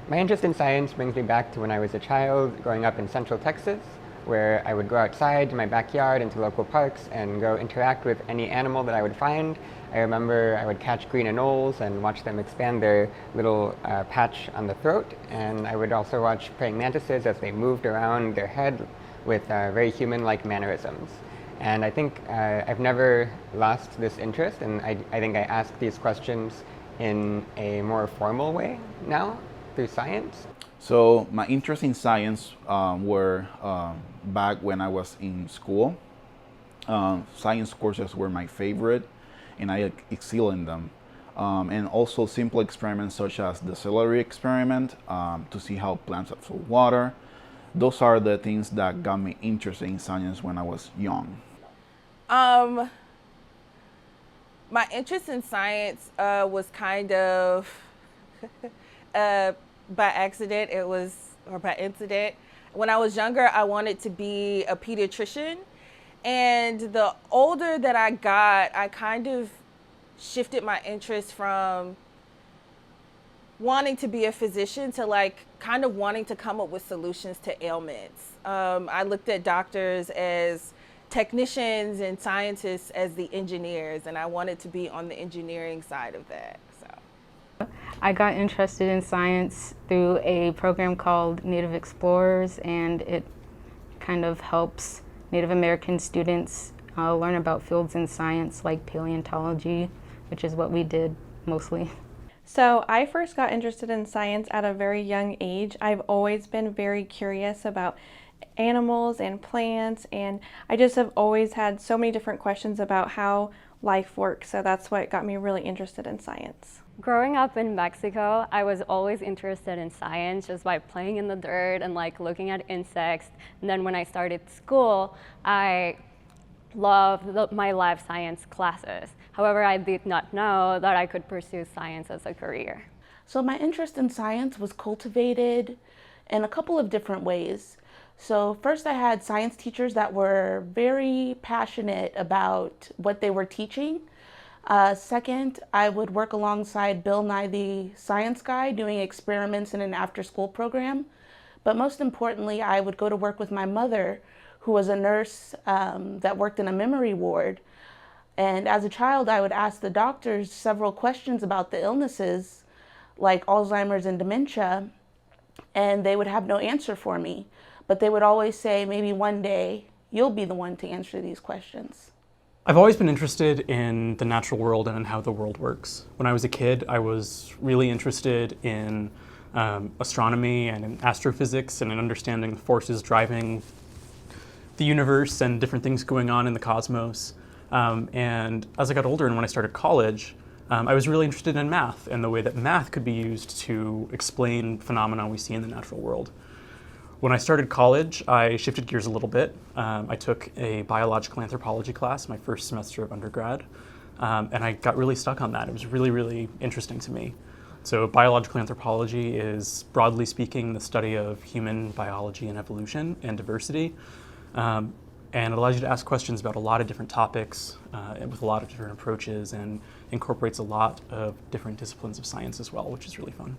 My interest in science brings me back to when I was a child growing up in Central Texas, where I would go outside to my backyard into local parks and go interact with any animal that I would find. I remember I would catch green anoles and watch them expand their little patch on the throat, and I would also watch praying mantises as they moved around their head with very human-like mannerisms. And I think I've never lost this interest, and I think I ask these questions in a more formal way now through science. So my interest in science were back when I was in school. Science courses were my favorite, and I excel in them. And also simple experiments such as the celery experiment to see how plants absorb water. Those are the things that got me interested in science when I was young. My interest in science was kind of by accident. Or by incident. When I was younger, I wanted to be a pediatrician. And the older that I got, I kind of shifted my interest from wanting to be a physician to kind of wanting to come up with solutions to ailments. I looked at doctors as technicians and scientists as the engineers, and I wanted to be on the engineering side of that. I got interested in science through a program called Native Explorers, and it kind of helps Native American students learn about fields in science like paleontology, which is what we did mostly. So I first got interested in science at a very young age. I've always been very curious about animals and plants, and I just have always had so many different questions about how life works. So that's what got me really interested in science. Growing up in Mexico, I was always interested in science just by playing in the dirt and looking at insects. And then when I started school, I loved my life science classes. However, I did not know that I could pursue science as a career. So my interest in science was cultivated in a couple of different ways. So first I had science teachers that were very passionate about what they were teaching. Second, I would work alongside Bill Nye the Science Guy doing experiments in an after-school program. But most importantly, I would go to work with my mother, who was a nurse that worked in a memory ward. And as a child, I would ask the doctors several questions about the illnesses, like Alzheimer's and dementia, and they would have no answer for me. But they would always say, maybe one day you'll be the one to answer these questions. I've always been interested in the natural world and in how the world works. When I was a kid, I was really interested in astronomy and in astrophysics and in understanding the forces driving the universe and different things going on in the cosmos. And as I got older and when I started college, I was really interested in math and the way that math could be used to explain phenomena we see in the natural world. When I started college, I shifted gears a little bit. I took a biological anthropology class my first semester of undergrad, and I got really stuck on that. It was really, really interesting to me. So biological anthropology is, broadly speaking, the study of human biology and evolution and diversity. And it allows you to ask questions about a lot of different topics with a lot of different approaches and incorporates a lot of different disciplines of science as well, which is really fun.